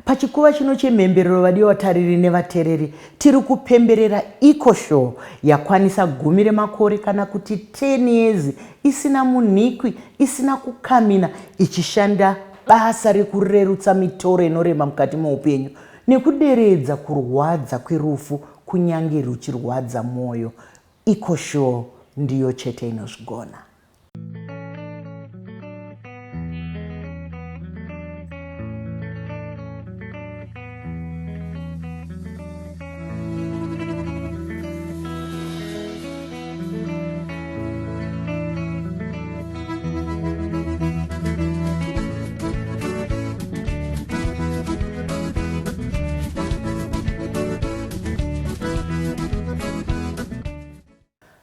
Pachikuva chino chemhemberero vadiwa vatariri nevatereri tiri kupemberera Eco Show yakwanisa 10 makore kana kuti 10 years isina munhikwi isina kukamina ichishanda basa rekurerutsa mitoro inorema mukati meupenyu nekuderedza kurwadza kwerufu kunyange ruchirwadza mwoyo. Eco Show ndiyo chete inozvigona.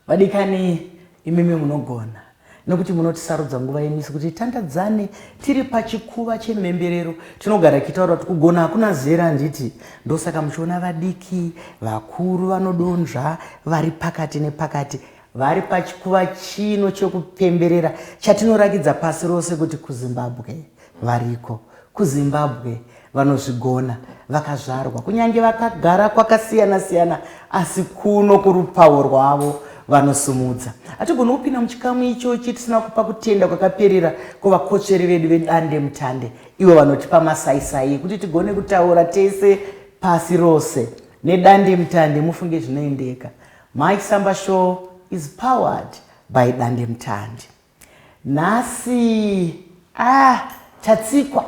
Vadikani imimi munogona nokuti munotisarudza nguva yenisi kuti tandadzane tiri pachikuva chemhemberero tinogara kitaura kuti kugona hakuna zera nditi ndosaka muchiona vadiki vakuru vanodonzva vari pakati nepakati vari pachikuva chino chekupemberera chatinorakidza pasi rose kuti kuZimbabwe variko, kuZimbabwe vanozvigona vakazvarwa kunyange vakagara kwakasiyana siyana asi kuno kurupawo rwavo vanosumudza. Hatigoni kupinda muchikamu ichochi tisina kupa kutenda kwakaperera kuvakotsveri vedu vedande mutande ivo vanotipa masaisai kuti tigone kutaura tese pasi rose nedande mutande. Mufunge zvinoendeka. Mike Samba Show is powered by dande mutande. Nhasi tatsikwa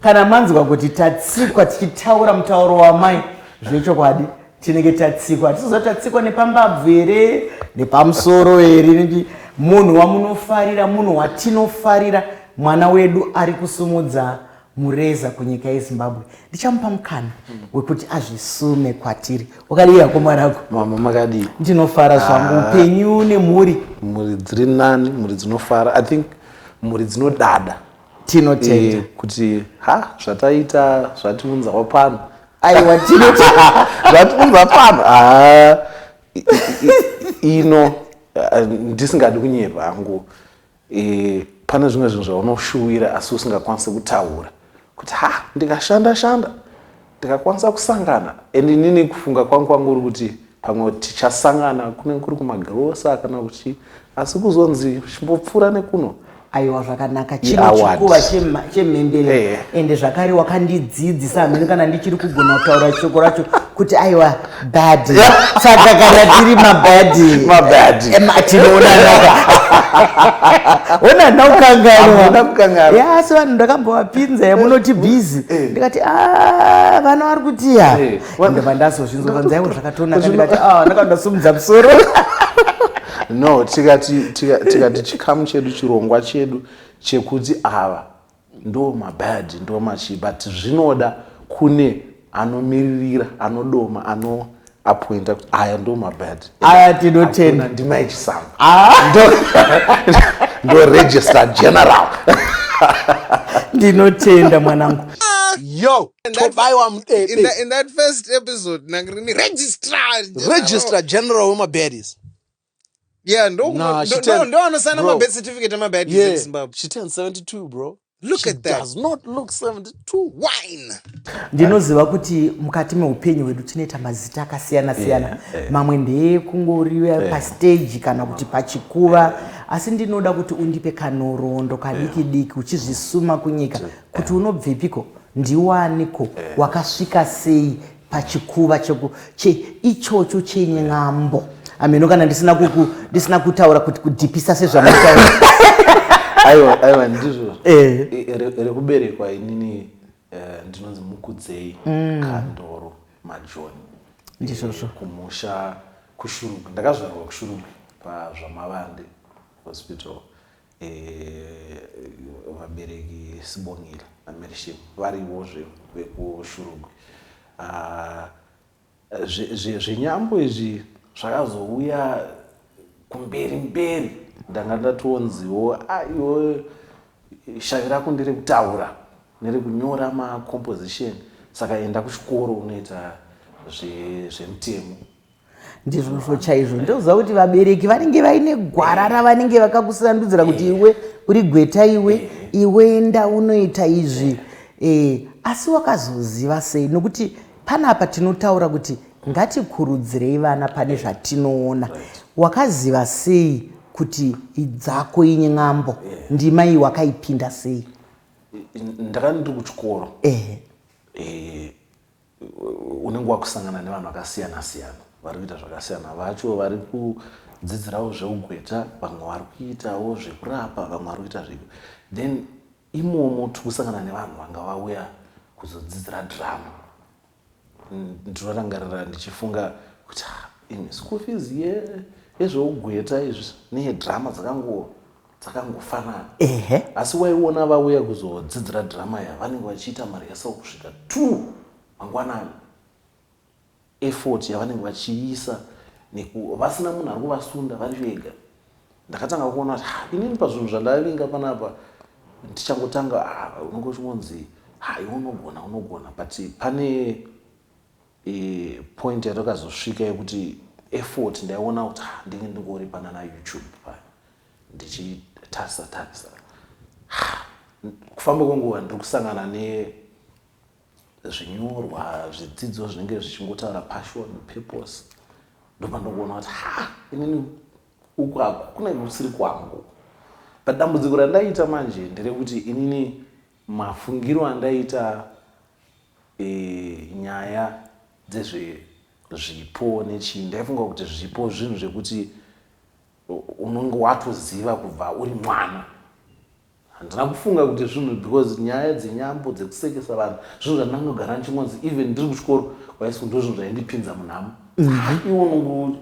kana manzwa kuti tatsikwa tichitaura mutauro wamai zvechokwadi tinenge tatsikwa tizotatsikwa nepambabvu here nepamusoro here munhu wamunofarira munhu watinofarira mwana wedu ari kusumudza mureza kunyika yeZimbabwe. Ndichamupa mukana wekuti azvisume kwatiri. Wakadii hako rako? Mama makadii? Ndinofara zvangu upenyu nemhuri. Mhuri dziri nani, mhuri dzinofara. I think mhuri dzinodada. Tinotenda kuti zvataita zvatiunzawo pano. Aiwa tinotenda zvatiunza pano. Ino ndisingadi kunyepa hangu. Pane zvimwe zvinhu zvaunoshuwira asi usingakwanisi kutaura kuti ndikashanda ndikakwanisa kusangana ende inini kufunga kwangu uri kuti pamwe tichasangana kunenge kuri kumagirosa kana kuti asi kuzonzi chimbopfuura nekuno. Aiwa zvakanaka chino chikuva chemhemberero ende zvakare wakandidzidzisa hamene kana ndichiri kugona kutaura shoko racho kuti aiwa bad saka kana tiri mabad tinoonana ona naukanganwa asi vanhu ndakambovapinza yamunoti bhizi ndikati vana vari kutiya ndobva ndazozvinzwa panzaiwo zvakatonaka ndikati ndakandasumudza musoro. No, tikati chikamu chedu chirongwa chedu chekuti ava ndo mabad ndo machi but zvinoda kune anomiririra anodoma anoappointa kuti aya ndo mabad aya tinotenda ndima yechisanga ndo register general. Ndinotenda mwanangu. Yo, in that first episode nangrini registrar general wemabaddies. Yeah, no, understand my birth certificate and my bad in Zimbabwe. She turned 72, bro. Look at that. Does not look 72. Wine. Ndinoziva kuti mukati meupenyu hwedu tinoita mazita akasiyana siyana. Mamwe ndeekungoriwa pastage kana kuti pachikuva asi ndinoda kuti undipe kanhoroondo kadiki diki uchizvisuma kunyika kuti unobvepiko ndiwaniko wakasvika sei pachikuva ichocho chenyambo. Ameno kana ndisina kutaura kuti kudhipisa sezvamutaura. Aiwa ndizvo. Rekuberekwa inini ndinonzi Mukudzei Kandoro Majoni. Ndizvozvo. Kumusha kuShurugwi. Ndakazvarwa kuShurugwi paZvamavande Hospital. Vabereki Sibongile naMerishim varivozve vekuShurugwi. Zvenyambo izvi zvakazouya kumberi ndanga ndatonziwo iwe shavi rako nderekutaura nerekunyora macomposition saka enda kuchikoro unoita zvemutemo. Ndizvo chaizvo ndoziva kuti vabereki vanenge vaine gwara ravanenge vakakusandudzira kuti iwe uri gweta iwe enda unoita izvi asi wakazoziva sei? Nokuti panapa tinotaura kuti ngatikurudzirei vana pane zvatinoona. Wakaziva sei kuti idzako inye ng'ambo? Ndima iyi wakaipinda sei? Ndakandiri kuchikoro unenge wakusangana nevanhu vakasiyana siyana vari kuita zvakasiyana. Vacho vari kudzidzirawo zveugweta, vamwe vari kuitawo zvekurapa, vamwe vari kuita zviko. Then imomo tikusangana nevanhu vanga vauya kuzodzidzira drama. Ndinorangarira ndichifunga kuti school fees yezveugweta izvi neyedrama dzakangofanana. Asi waiona vauya kuzodzidzira drama ya vanenge vachiita marehearsal kusvika 2 mangwanani. Effort yavanenge vachiisa vasina munhu ari kuvasunda vari vega. Ndakatanga kuona kuti inini pazvinhu zvandavinga panapa ndichangotanga unongochingonzi iwe unogona but pane point yatakazosvika yekuti effort ndaiona kuti ndinge ndingori pana naYouTube paya ndichitarisa kufamba kwenguva ndiri kusangana nezvinyorwa zvidzidzo zvinenge zvichingotaura passion, purpose. Ndopandokuona kuti inini uku hakuna kusiri kwangu. But dambudziko randaita manje nderekuti inini mafungiro andaita nyaya dzezvezvipo nechii, ndaifunga kuti zvipo zvinhu zvekuti unenge watoziva kubva uri mwana. Handina kufunga kuti zvinhu because nyaya dzenyambo dzekusekesa vanhu zvinhu zvandangogara ndichingonzi even ndiri kuchikoro waisi ndo zvinhu zvaindipinza munhamo. Iwo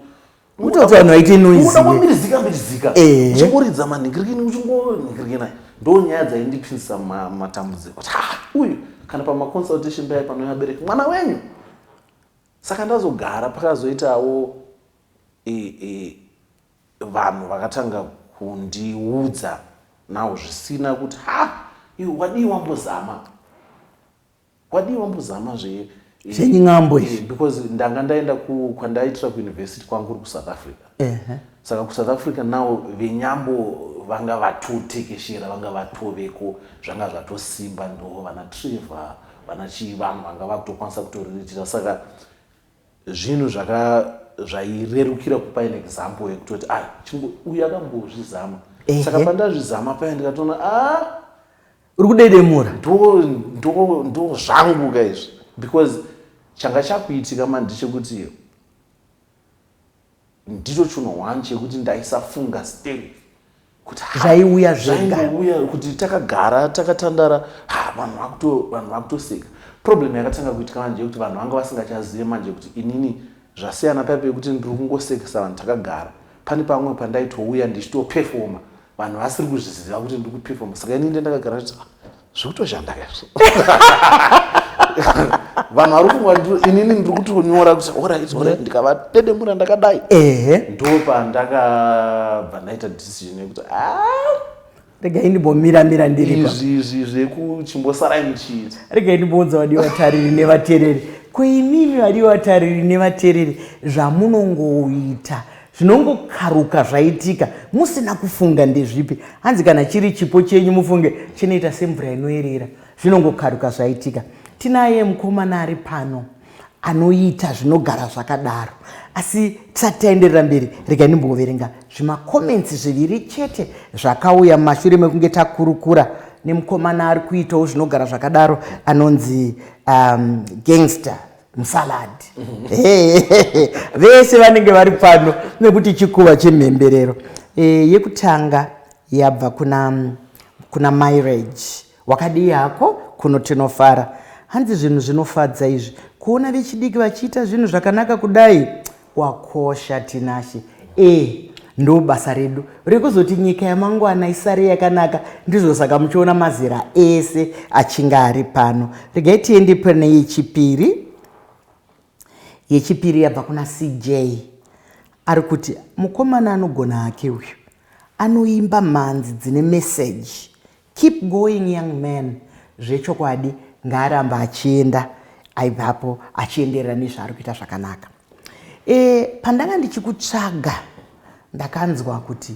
utoti vanhu vaite noise mirizika uchingoridza manhingirikini uchingonhingirikina ndo nyaya dzaindipinzisa matambudziko. Uyu kana pamaconsultation paya panouya abereki mwana wenyu. Saka ndazogara pakazoitawo vanhu vakatanga kundiudza nawo zvisina kuti iwe wadii wambozama zvenying'ambo izvi because ndanga ndaenda kwandaitira kuuniversity kwangu kuSouth Africa. Saka kuSouth Africa nawo venyambo vanga vatotekeshera, vanga vatoveko, zvanga zvatosimba, ndo vana Trevor, vana Chivanhu vanga vakutokwanisa kutoriritira. Saka zvinhu zvairerukira kupa an example yekutoti uyu akambozvizama. Saka pandazvizama paya ndikatoona uri kudedemura ndo zvangu kaizvi because changa chakuitika ndechekuti ndicho chinhu 1 chekuti ndaisafunga still kuti zvaiuya kuti takagara takatandara vanhu vakutoseka. Problem yakatanga kuitika manje kuti vanhu vanga vasingachazive manje kuti inini zvasiyana paya pekuti ndiri kungosekesa vanhu takagara. Pane pamwe pandaitouya ndichitoperforma vanhu vasiri kuzviziva kuti ndiri kuperforma. Saka inini ndakagara kuti zvikutoshanda kaizvo. Vanhu vari kungwa inini ndiri kutonyora kuti alright ndikavadedemura ndakadai. Ndo pandakabva ndaita decision yekuti regai ndimbomira ndiripa izvi zvekuchimbosarai muchiita. Regai ndimboudza vadiwa vatariri nevateereri, koimimi vadiwa vatariri nevateereri, zvamunongoita zvinongokaruka zvaitika musina kufunga ndezvipi. Hanzi kana chiri chipo chenyu mufunge chinoita semvura inoerera, zvinongokaruka zvaitika. Tinaye mukomana ari pano anoita zvinogara zvakadaro. Asi tisati taenderera mberi, regai ndimboverenga zvimakomenti 2 chete zvakauya mumashure mekunge takurukura nemukomana ari kuitawo zvinogara zvakadaro anonzi gangster musalad. Vese vanenge vari pano nekuti chikuva chemhemberero. Yekutanga yabva kuna marriage. Wakadii hako kuno tinofara. Hanzi zvinhu zvinofadza izvi kuona vechidiki vachiita zvinhu zvakanaka kudai. Wakosha Tinashe. Ndo basa redu rekuzoti nyika yamangwana isare yakanaka. Ndizvo saka muchiona mazera ese achinga ari pano. Regai tiende pane yechipiri yabva kuna CJ. Ari kuti mukomana anogona hake uyu anoimba mhanzi dzine message. Keep going young man. Zvechokwadi ngaaramba achienda aipapo achienderera nezvaari kuita zvakanaka. Pandanga ndichikutsvaga ndakanzwa kuti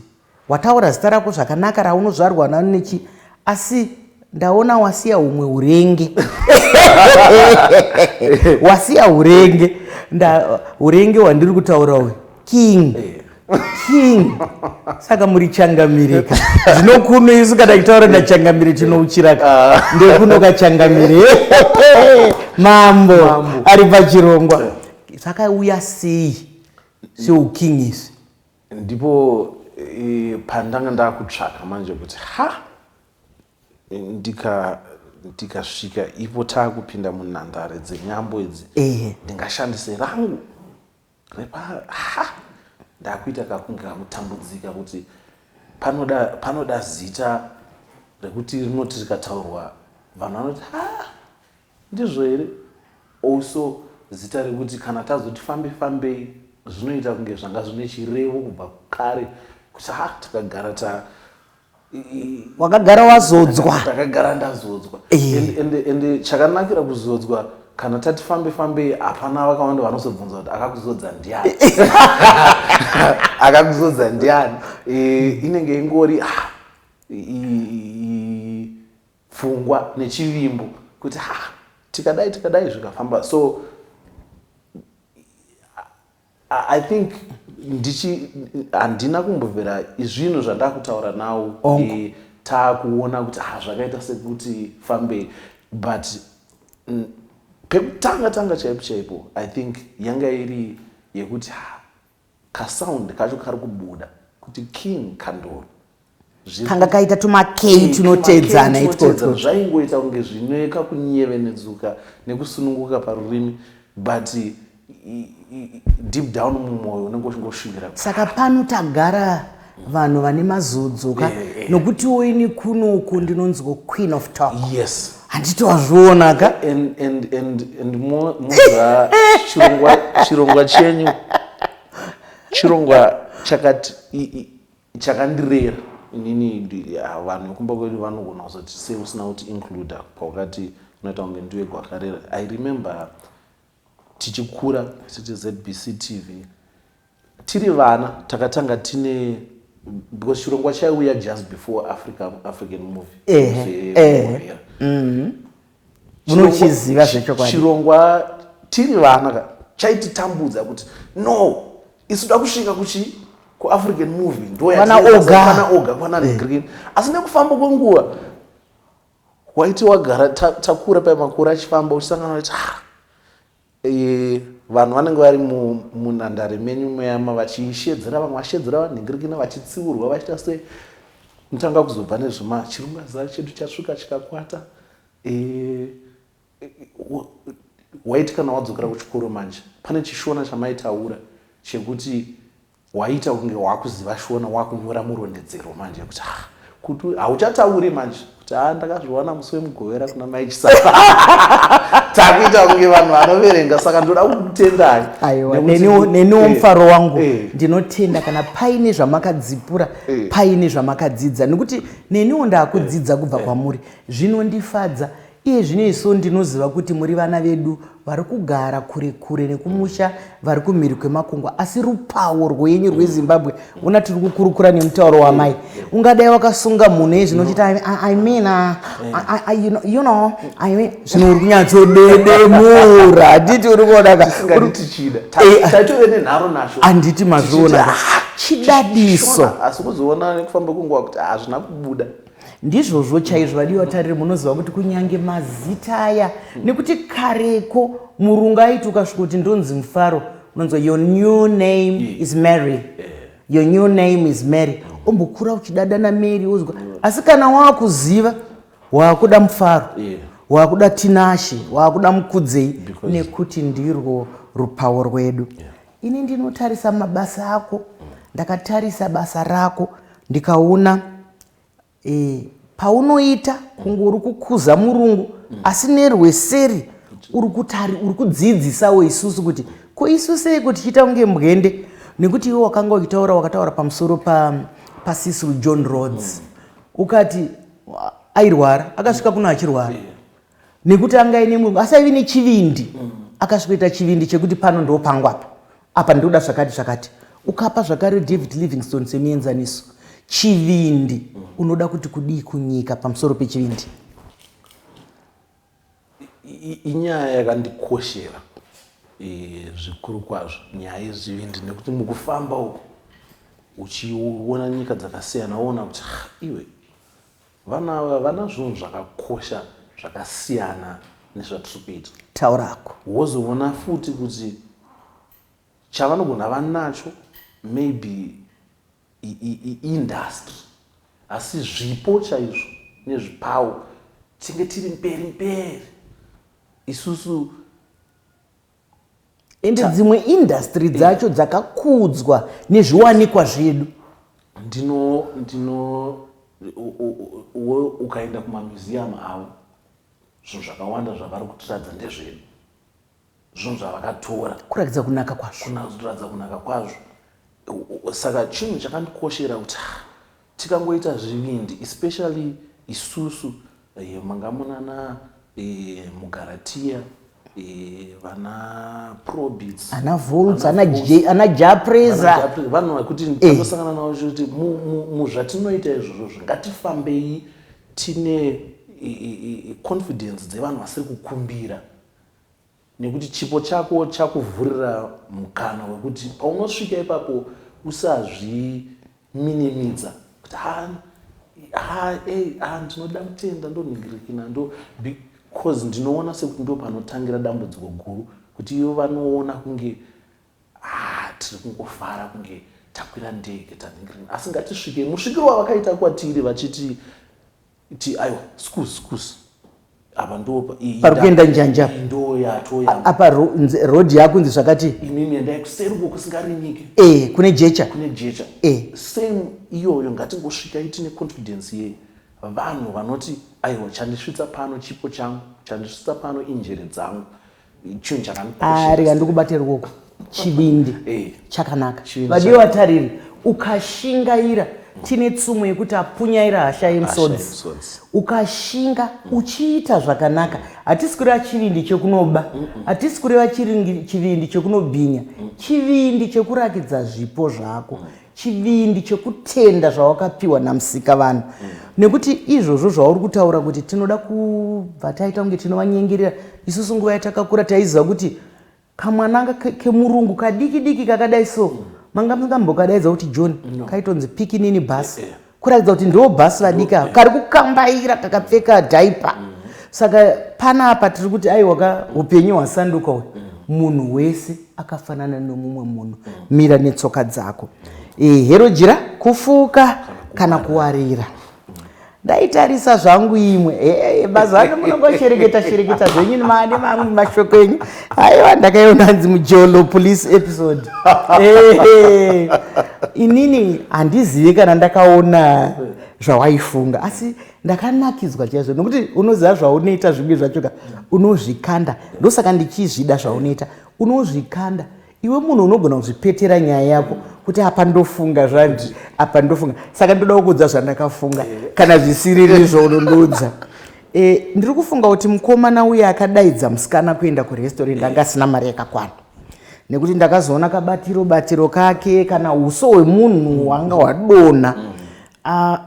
wataura zita rako zvakanaka raunozvarwa nano nechi, asi ndaona wasiya umwe urenge wasiya urenge urenge wandiri kutaura uyu king saka muri changamirika zvinokuno isu kana kitaura ndachangamire tinouchiraka ndekuno kachangamire mambo ari pachirongwa zvakauya sei seuking izvi ndipo pandanga ndakutsvaka manje kuti ndikasvika ipo taakupinda munhandare dzenyambo idzi ndingashandise rangu ndakuita kakunge kakutambudzika kuti panoda zita rekuti rinoti rikataurwa vanhu vanoti ndizvo here. Also zita rekuti kana tazoti fambei zvinoita kunge zvanga zvine chirevo kubva kare kuti takagara wakagara wazodzwa. Takagara ndazodzwa. Ende chakanakira kuzodzwa kana tati fambei hapana vakawanda vanozobvunza kuti akakuzodza ndiani. Akakuzodza ndiani. Inenge ingori pfungwa nechivimbo kuti tikadai zvikafamba. So I think handina kumbobvera izvinhu zvandakutaura nawo taakuona kuti zvakaita sekuti fambei, but pekutanga chaipo I think yanga iri yekuti kasound kacho kari kubuda kuti King Kandoro kanga kaita tumakei tunotedzana itotso zvaingoita kunge zvinoeka kunyevenedzuka nekusununguka parurimi, but deep down mumwoyo unenge uchingoshingira. Saka pano tagara vanhu vane mazodzoka nokuti woini kunoku ndinonzwa Queen of Talk. Yes. Handitozviona ka and moza chirongwa chenyu chirongwa chakandirera inini vanhu kumba kwedu vanogona kuzoti sei usina kuti include pakati unoita kunge ndiwe gwakarera. I remember tichikura siti ZBC TV tiri vana takatanga tine because chirongwa chaiuya just before African movie. Munochiziva zvechokwadi. Chirongwa tiri vana chaititambudza kuti no isuda kusvika ku African movie ndo yana oga pana green asi nekufamba kwenguva waiti wagara takura pamakura achifamba uchisangana kuti vanhu vanenge vari munhandare menyu muyama vachishedzera vamwe vachishedzera vanhingirikina vachitsiurwa vachiita sei mutanga kuzobva nezvima chirongwa chedu chasvika chikakwata. Waiti kana wadzokera kuchikoro manje pane chishona chamaitaura chekuti waita kunge wakuziva shona wakunyora murondedzero manje kuti hauchatauri manje kuti ndakazviwana musi wemugovera kuna mai Chisaka. Takuita kunge vanhu vanoverenga saka ndoda kukutendai. Aiwa neniwo mufaro wangu ndinotenda kana paine zvamakadzipura paine zvamakadzidza nekuti neniwo ndakudzidza kubva kwamuri zvinondifadza. Iye zvino isu ndinoziva kuti muri vana vedu vari kugara kure nekumusha vari kumhiri kwemakungwa asi rupawo rwenyu rweZimbabwe una tiri kukurukura nemutauro wamai ungadai wakasunga munhu ezvinochita I mean you know I mean zvino uri kunyatsodedemura handiti uri kuonaka taitove nenharo nazvo handiti mazviona chidadiso asi kuzoona nekufamba kunguva kuti hazvina kubuda. Ndizvozvo chaizvo vadiwa tarire munoziva kuti kunyange mazita aya nekuti kareko murungu aiti ukasvika kuti ndonzi Mufaro unonzwa your new name is Mary. Your new name is Mary. Ombokura uchidada naMary uzwa asi kana wakuziva wakuda Mufaro wakuda Tinashe wakuda Mukudzei nekuti ndirwo rupawo rwedu. Ini ndinotarisa mabasa ako ndakatarisa basa rako ndikaona paunoita kunge uri kukuza murungu asi nerweseri uri kudzidzisawo isusu kuti ko isu sei kuti tichiita kunge mbwende nekuti iwe wakanga wakataura pamusoro paCecil John Rhodes ukati airwara akasvika kuno achirwara nekuti anga ine murungu asi aive nechivindi akasvikoita chivindi chekuti pano ndo pangwapa apa ndoda zvakati ukapa zvakare David Livingstone semienzaniso chivindi unoda kuti kudii kunyika pamusoro pechivindi. inyaya yakandikoshera zvikuru kwazvo nyaya yezvivindi, nekuti mukufamba uku uchiona nyika dzakasiyana woona kuti iwe vana zvinhu zvakakosha zvakasiyana nezvatiri kuita. Taurako. Wozoona futi kuti chavanogona vanacho maybe industry, asi zvipo chaizvo nezvipawo tinge tiri mberi isusu. Ende dzimwe industry dzacho dzakakudzwa nezviwanikwa zvedu. Ukaenda kumamuseum avo zvinhu zvakawanda zvavari kutiradza ndezvedu, zvinhu zvavakatora kuratidza kunaka kwazvo, kuratidza kunaka kwazvo. Saka chinhu chakandikoshera kuti tikangoita zvivindi, especially isusu manga munana Mugaratia, vana Probits, ana Volts, ana Japreza, vanhu vakuti ndosangana navo kuti muzvatinoita izvozvo ngatifambei tine confidence dzevanhu vasiri kukumbira, nekuti chipo chako chakuvhurira mukana wekuti paunosvika ipapo usazviminimidza kuti ndinoda kutenda ndonhingirikina because ndinoona sekuti ndo panotangira dambudziko guru, kuti ivo vanoona kunge tiri kungofara kunge takwira ndege tanhingirikina, asi ngatisvike musvikiro wavakaita kwatiri vachiti aiwa skus apa ndo parikuenda njanja ndo yatoya apa road yakunzi zvakati imimi endai kuseri uko kusingarimike kune jecha same iyoyo ngatingosvika itine confidence ye vanhu vanoti aiwa chandisvitsa pano chipo changu, chandisvitsa pano injere dzangu, chinhu chakanikoshera. Rega ndikubate ruoko, chivindi chakanaka. Vadiwa vatariri, ukashingaira tine tsumo yekuti apunyaira hasha yemisodzi. Ukashinga uchiita zvakanaka, hatisi kureva chivindi chekunoba, hatisi kureva chivindi chekunobhinya, chivindi chekurakidza zvipo zvako, chivindi chekutenda zvawakapiwa namusika vanhu. Nekuti izvozvo zvauri kutaura kuti tinoda kubva taita kunge tinovanyengerera, isusu nguva yatakakura taiziva kuti kamwana kemurungu kadiki kakadai so manga musingambokadaidza kuti John kaitonzi pikinini bhasi, kuratidza kuti ndo bhasi vadika kari kukambaira kakapfeka dhaipa. Saka panapa tiri kuti aiwa upenyu hwasanduka uyu, munhu wese akafanana nomumwe munhu, mira netsoka dzako. Hero jira kufuka kana kuwarira. Ndaitarisa zvangu imwe bazano munongoshereketa zvenyu nemane mamwe mashoko enyu. Aiwa ndakaiona hanzi mujolo police episode. Inini handizivi kana ndakaona zvawaifunga, asi ndakanakidzwa chaizvo nokuti unoziva zvaunoita zvimwe zvachoka unozvikanda. Ndosaka ndichizvida zvaunoita, unozvikanda. Iwe munhu unogona kuzvipetera nyaya yako kuti apa ndofunga zvanzi, apa ndofunga. Saka ndoda kukudza zvandakafunga kana zvisiriri zvaunondoudza. Ndiri kufunga kuti mukomana uya akadaidza musikana kuenda kurestaurant anga asina mari yakakwana. Nekuti ndakazoona kabatiro kake kana uso hwemunhu wanga hwadonha.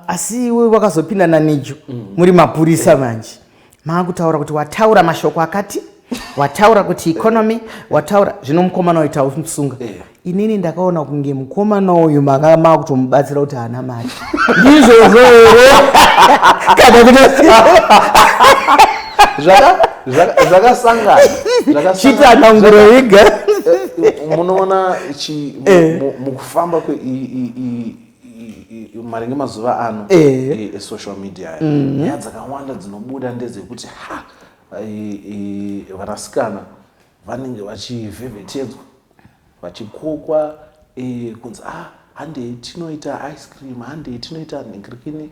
Asi iwe wakazopindana necho muri mapurisa manje. Maakutaura kuti wataura mashoko akati, wataura kuti economy, wataura zvino mukomana uyu taumusunga. Inini ndakaona kunge mukomana uyu manga kutomubatsira kuti hana mari. Ndizvozvo here kana kuti zvakasangana chitana nguro yega. Munoona mukufamba maringe mazuva ano social media nyaya dzakawanda dzinobuda ndedzekuti vanasikana vanenge vachivhevhetedzwa, vachikokwa kunzi handei tinoita ice cream, handei tinoita nhingirikini.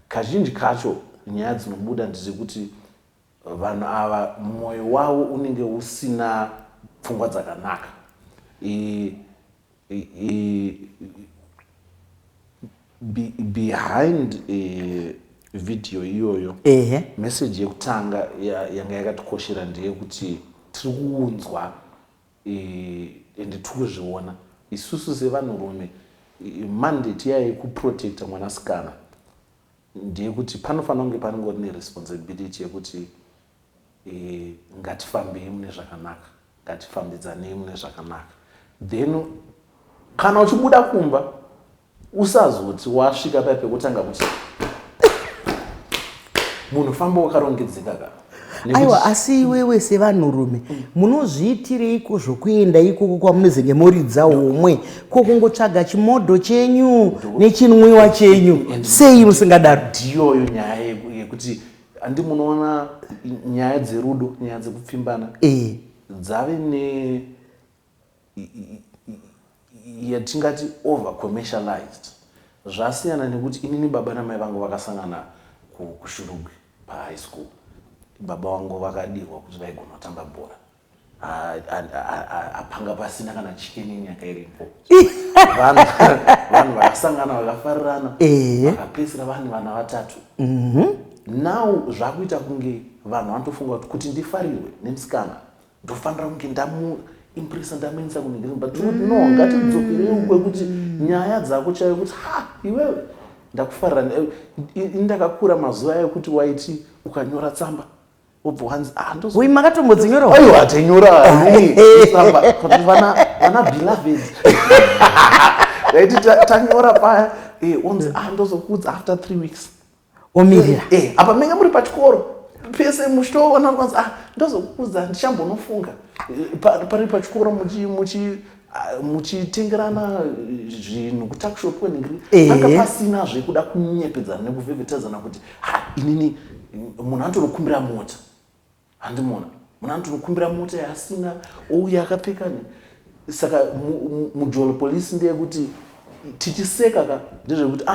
Kazhinji kacho nyaya dzinobuda ndedzekuti vanhu ava mwoyo wavo unenge usina pfungwa dzakanaka. Behind video iyoyo message yekutanga yanga yakatikoshera ndeyekuti tiri kuunzwa ende tiri kuzviona isusu sevanhurume. Mandate yayo yekuprotecta mwanasikana ndeyekuti panofanira kunge panengori neresponsibility yekuti ngatifambei mune zvakanaka, ngatifambidzanei mune zvakanaka. Then kana uchibuda kumba usazoti wasvika paya pekutanga kuti munhu famba wakarongedzeka ka. Aiwa, asi iwewe sevanhurume munozviitireiko zvokuenda ikoko kwamunozenge muridza homwe kokungotsvaga chimodho chenyu nechinwiwa chenyu? Sei musingadaro? Ndiyoyo nyaya yekuti handi munoona nyaya dzerudo, nyaya dzekupfimbana dzave yatingati over commercialized. Zvasiyana nekuti inini baba namai vangu vakasangana kushurugwi pahigh school. Baba vangu vakadirwa kuti vaigona kutamba bhora, apanga pasina kana chikeni nyaka iripo. Vanhu vakasangana vakafarirana vakapedzisira vane vana vatatu. Now zvakuita kunge vanhu vanotofunga kuti ndifarirwe nemusikana ndofanira kunge ndamuimpresa ndamuendesa kuningirisa, but no, ngatidzokerei kwekuti nyaya dzako chaiyo kuti iwewe ndakufarira. Ndakakura mazuva ekuti waiti ukanyora tsamba ui makatombodzinyora? Aiwa, tanyora tsamba kuti vana beloved raiti tanyora paya onzi ndozokudza after 3 weeks omirira apa menga muri pachikoro pese muchitoona kwanzi ndozokudza ndichambonofunga pari pachikoro muchitengerana zvinhu kutakshop kweningiri anga pasina zvekuda kunyepedzana nekuvhevhetedzana kuti inini munhu anotorokumbira mota, handimona munhu anotorokumbira mota yasina ouya akapfeka. Saka mujolo polisi ndeyekuti tichiseka ka ndezvekuti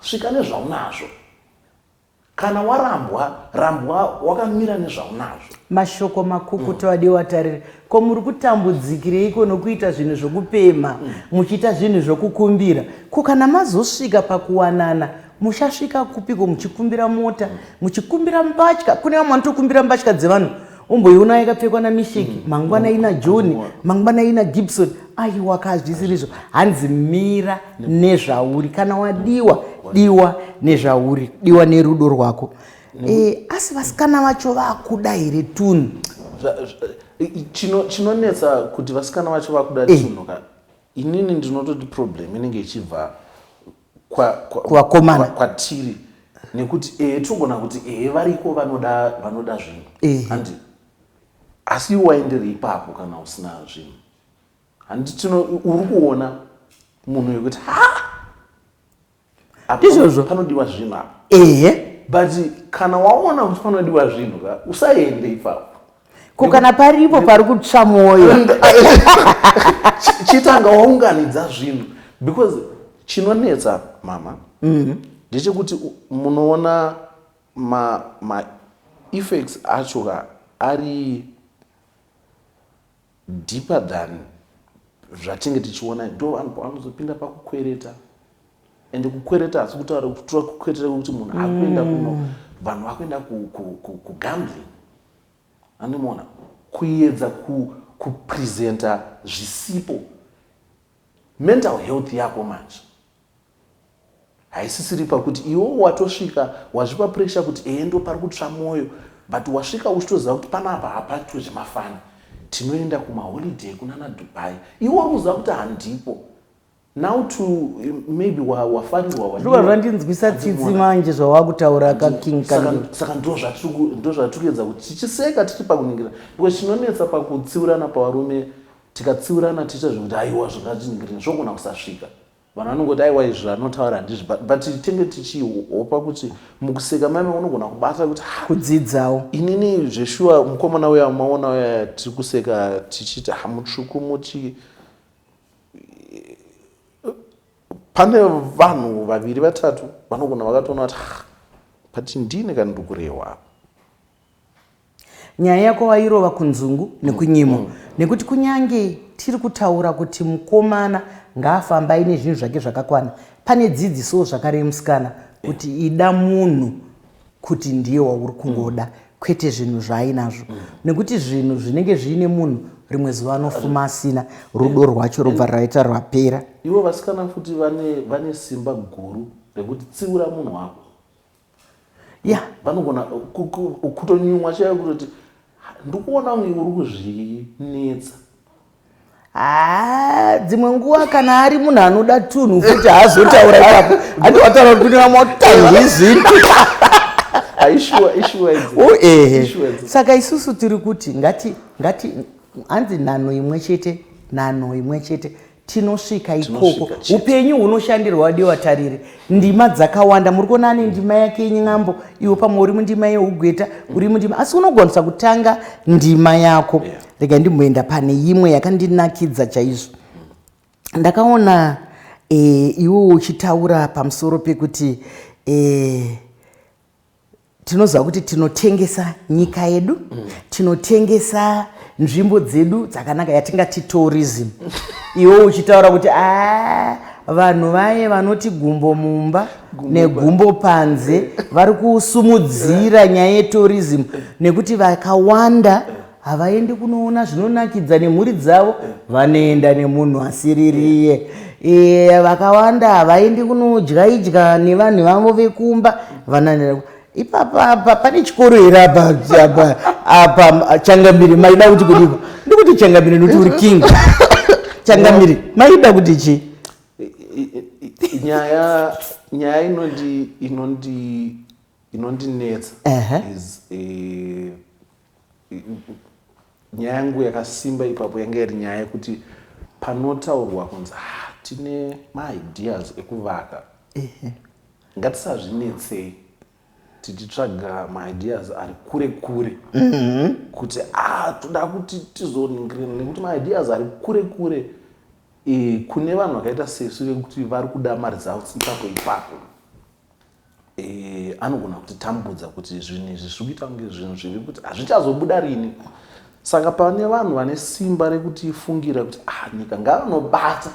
svika nezvaunazvo, kana warambwa wakamira nezvaunazvo. Mashoko makukutu adiwa tarire, ko muri kutambudzikireiko nokuita zvinhu zvokupema muchiita zvinhu zvokukumbira? Ko kana mazosvika pakuwanana muchasvika kupiko muchikumbira mota, muchikumbira mbatya? Kune vamwe vanotokumbira mbatya dzevanhu, umboiona yakapfekwa namisheki, mangwana ina John, mangwana ina Gibson. Aiwa, kazvisirizvo. Hanzi mira nezvauri, kana wadiwa diwa nezvauri, diwa nerudo rwako. Asi vasikana vacho vakuda here tunhu? Chinonetsa kuti vasikana vacho vakuda tunhu ka, inini ndinototi problem inenge ichibva kuvakomana kwatiri, nekuti togona kuti variko vanoda zvinhu handi, asi waenderei ipapo kana usina zvinhu? Handi uri kuona munhu yekuti ndizvozvo panodiwa zvinhu apa, but kana waona kuti panodiwa zvinhu ka usaende ipapo. Ko kana paripo pari kutsva mwoyo chitanga waunganidza zvinhu, because chinonetsa mama ndechekuti munoona ma effects acho ari deeper than zvatinge tichiona. Ndo vanhu pavanozopinda pakukwereta, ende kukwereta hasi kutaura kutora kukwereta kuti munhu akuenda vanhu vakuenda kugambling, andimona kuedza kupresenta zvisipo. Mental health yako manje haisisiri pakuti iwo watosvika wazvipa pressure kuti ndo pari kutsva mwoyo, but wasvika uchitoziva kuti panapa hapatwe zvemafani, tinoenda kumaholiday kunana Dubai, iwo wakuziva kuti handipo. Now to maybe wafarirwa zvandinzwisa tsitsi manje zvawakutaura saka ndo zvatikuedza kuti tichiseka tichi pakuningira, because chinonetsa pakutsiurana pavarume, tikatsiurana ticha zvekuti aiwa zvakatiningirira zvogona kusasvika. Vanhu vanongoti aiwa izvi anotaura handizvi, but tinge tichihopa kuti mukuseka mame unogona kubata kuti kudzidzawo. Inini zveshuwa mukomana uya maona uya tiri kuseka tichiti mutsvuku muchi, pane vanhu vaviri vatatu vanogona vakatoona kuti pati ndine kana ndikurewa. Nyaya yako wairova kunzungu nekunyimo, nekuti kunyange tiri kutaura kuti mukomana ngaafamba aine zvinhu zvake zvakakwana, pane dzidziso zvakare musikana kuti ida munhu kuti ndiye wauri kungoda, kwete zvinhu zvaainazvo. Nekuti zvinhu zvinenge zviine munhu rimwe zuva anofuma asina, rudo rwacho robva raita rwapera. Ivo vasikana futi vane simba guru rekuti tsiura munhu wako. Vanogona kutonyumwa chaiyo kutoti ndikuona uri kuzvinetsa. Dzimwe nguva kana ari munhu anoda tunhu kuti hazotaura ipapo atiwataura kuti matanhwizini saka isusu tiri kuti ngati hanzi nhano imwe chete tinosvika ikoko. Upenyu hunoshandirwa dewatariri ndima dzakawanda. Muri kuona ane ndima yake yenyambo, iwe pamwe uri mundima yeugweta, uri mundima asi unogwanisa kutanga ndima yako. Rega ndimboenda pane imwe yakandinakidza chaizvo. Ndakaona iwe uchitaura pamusoro pekuti tinoziva kuti tinotengesa nyika yedu, tinotengesa nzvimbo dzedu dzakanaka yatingati tourism. Iwe uchitaura kuti vanhu vaye vanoti gumbo mumba negumbo panze vari kusumudzira nyaya yetourism nekuti vakawanda havaendi kunoona zvinonakidza nemhuri dzavo, vanoenda nemunhu asiririye. Vakawanda havaendi kunodya nevanhu vavo vekumba, vanoenda ipapa. Pane chikoro here apa Changamire maida kuti kudiko? Ndikuti Changamire nekuti uri king. Changamire maida kuti chi? Nyaya inondinetsa nyaya yangu yakasimba ipapo yanga iri nyaya yekuti panotaurwa kunzi tine maideas ekuvaka, ngatisazvinetsei tichitsvaga maideas ari kure kure kuti toda kuti tizoningirira, nekuti maideas ari kure kure kune vanhu vakaita sesu vekuti vari kuda mari dzavo ipapo anogona kutitambudza kuti zvinhu izvi zviri kuita kunge zvinhu zviri kuti hazvichazobuda rini. Saka pane vanhu vane simba rekuti fungira kuti nyika ngavanobata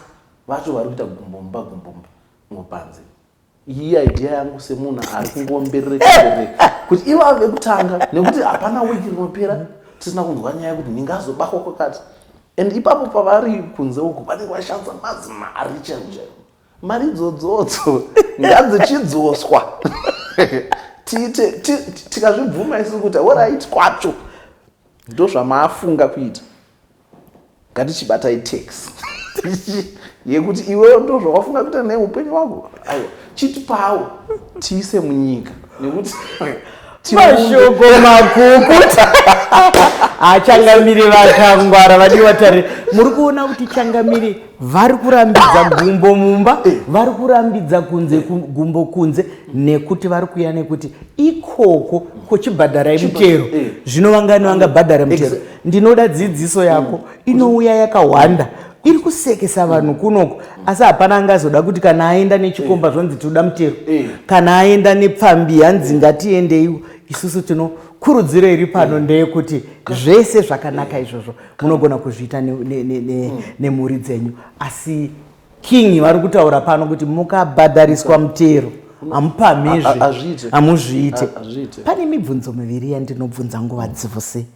vacho vari kuita gumbomba mupanze. Iyi idea yangu semunhu ari kungomberereka kuti ivave kutanga, nekuti hapana wiki rinopera tisina kunzwa nyaya yekuti ndingazobakwa kwakati. And ipapo pavari kunze uku vanenge vashandisa madzimari chaizvo. Mari idzodzo ngadzichidzoswa tikazvibvuma isu kuti alright kwacho ndo zvamaafunga kuita, ngatichibatai tax yekuti iwewo ndo zvakafunga kuita neupenyu hwako, aiwa chitipawo tiise munyika, nekuti mashoko makuku. Changamire vakangwara vadiwatariri. Muri kuona kuti Changamire vari kurambidza gumbo mumba, vari kurambidza gumbo kunze, nekuti vari kuya nekuti ikoko kuchibhadharai mutero. Zvino vangabhadhara mutero. Ndinoda dzidziso yako inouya yakawanda, iri kusekesa vanhu kunoko, asi hapana angazoda kuti kana aenda nechikomba zvonzi toda mutero, kana aenda nepfambi hanzi ngatiendeiwo. Isusu tinokurudzira iri pano ndeyekuti zvese zvakanaka izvozvo munogona kuzviita nemhuri dzenyu, asi king vari kutaura pano kuti mukabhadhariswa mutero hamupamizve, hamuzviite. Pane mibvunzo miviri yandinobvunza nguva dzose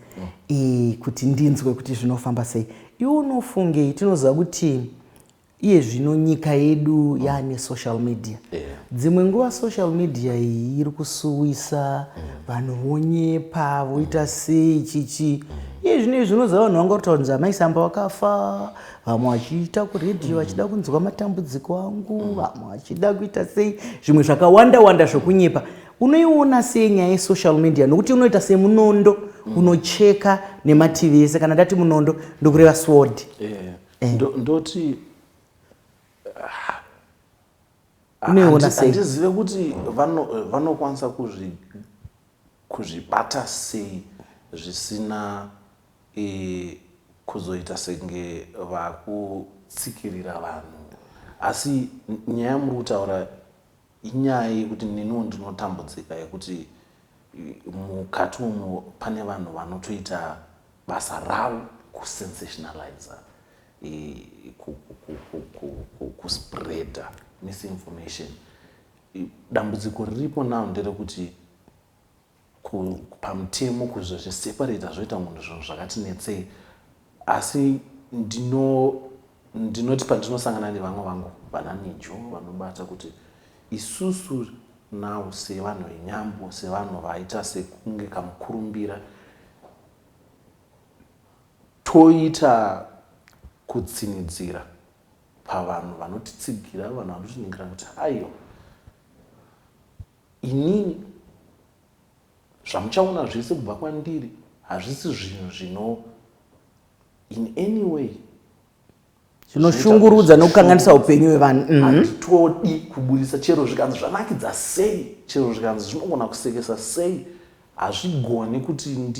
kuti ndinzwe kuti zvinofamba sei. Iwe unofungei? Tinoziva kuti iye zvino nyika yedu yaane social media. Dzimwe nguva social media iyi iri kusuwisa vanhu, vonyepa voita sei chichi. Iye zvino zvinoziva vanhu vanga kutaura kuti amaisamba wakafa, vamwe vachiita kuredhiyo vachida kunzwa matambudziko angu, vamwe vachida kuita sei, zvimwe zvakawanda zvokunyepa. Unoiona sei nyaya yesocial media? Nokuti unoita semunondo unocheka nemativi ese. Kana ndati munondo ndokureva sword. Ndoti unoiona sei? Handizive kuti vanokwanisa kuzvibata sei zvisina kuzoita senge vakutsikirira vanhu. Asi nyaya yamuri kutaura inyaya yekuti neniwo ndinotambudzika yekuti mukati umo pane vanhu vanotoita basa ravo kusensationaliza, kuspreada misinformation. Dambudziko riripo nawo nderekuti pamutemo kuzozviseparata zvoita munhu zvinhu zvakatinetsei. Asi ndinoti pandinosangana nevamwe vangu vananijo vanobata kuti isusu nawo sevanhu venyambo, sevanhu vaita sekunge kamukurumbira, toita kutsinidzira pavanhu vanotitsigira, vanhu vanotiningira kuti aiwa inini zvamuchaona zvese kubva kwandiri hazvisi zvinhu zvino in any way zvinoshungurudza nokukanganisa upenyu hwevanhu. handitodi kubudisa chero zvikanzi zvanakidza sei, chero zvikanzi zvinogona kusekesa sei, hazvigoni kuti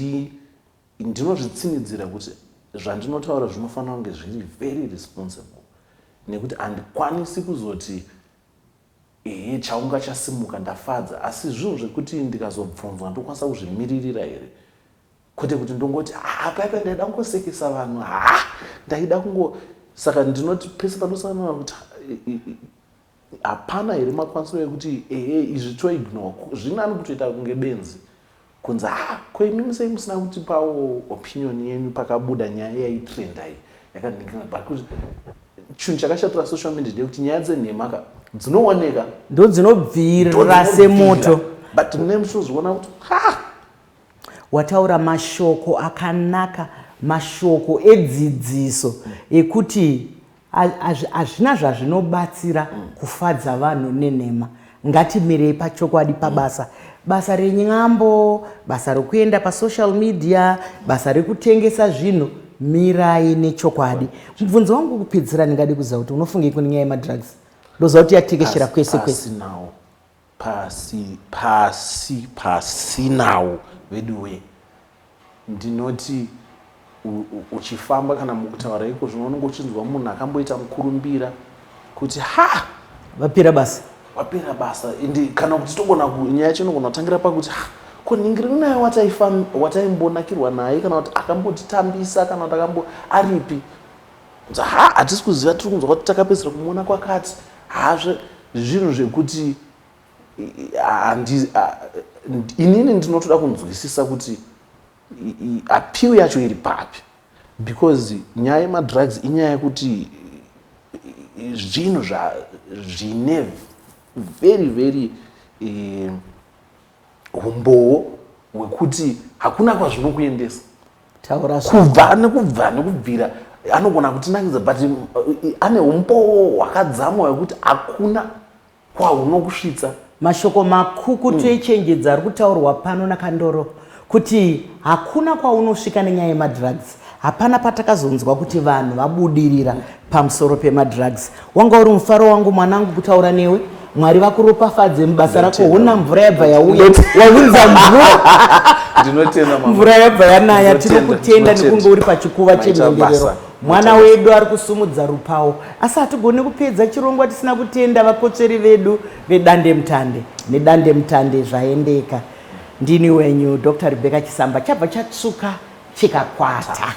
ndinozvitsinidzira kuti zvandinotaura zvinofanira kunge zviri very responsible, nekuti handikwanisi kuzoti chaunga chasimuka ndafadza, asi zvinhu zvekuti ndikazobvunzwa ndokwanisa kuzvimiririra here, kwete kuti ndongoti paipa ndaida kungosekesa vanhu, ndaida kungo. Saka ndinoti pese panosangana kuti hapana here makwanisiro ekuti izvi toignore, zvinani kutoita kunge benzi kunzi koimi sei musina kutipawo opinion yenyu pakabuda nyaya yaitrenda iyi yakandingana, but chinhu chakashatira social media ndekuti nyaya dzenhema dzinooneka ndo dzinobvira semoto, but nemusozviona kuti wataura mashoko akanaka, mashoko edzidziso ekuti hazvina zvazvinobatsira kufadza vanhu nenhema. Ngatimirei pachokwadi pabasa, basa renyambo, basa rekuenda pasocial media, basa rekutengesa zvinhu, mirai nechokwadi. Mubvunzo wangu kupedzisira ndingade kuziva kuti unofungei kune nyaya yemadrugs? Ndoziva kuti yatekeshera kwese kwese. Pasi nawo veduwe, ndinoti uchifamba kana mukutaura iko zvinonongo uchinzwa munhu akamboita mukurumbira kuti vapera basa kana kuti togona nyaya yacho inogona kutangira pakuti koningiri naye wataimbonakirwa naye kana kuti akambotitambisa kana kuti aripi hatisi kuziva, tiri kunzwa kuti takapedzera kumuona kwakati. Zvinhu zvekuti inini ndinotoda kunzwisisa kuti appeal yacho iri papi, because nyaya yemadrugs inyaya yekuti zvinhu zvine very very umboo hwekuti hakuna kwazvinokuendesa, kubva nekubvira anogona kutinakidza, but ane umboo hwakadzama hwekuti hakuna kwahunokusvitsa. Mashoko makukutu echenjedza ari kutaurwa pano naKandoro kuti hakuna kwaunosvika nenyaya yemadrugs. Hapana patakazonzwa kuti vanhu vabudirira pamusoro pemadrugs. Wanga uri mufaro wangu mwanangu kutaura newe. Mwari vakuropafadze mubasa rako. Huna mvura yabva yauya, wawinza mvura yabva yanaya. Tinokutenda nekunge uri pachikuva chemhenderero. Mwana wedu ari kusumudza rupawo, asi hatigoni kupedza chirongwa tisina kutenda vakotsveri vedu vedande mutande. Nedande mutande zvaendeka. Ndini wenyu Dr. Rebecca Chisamba, chabva chatsvuka chikakwata.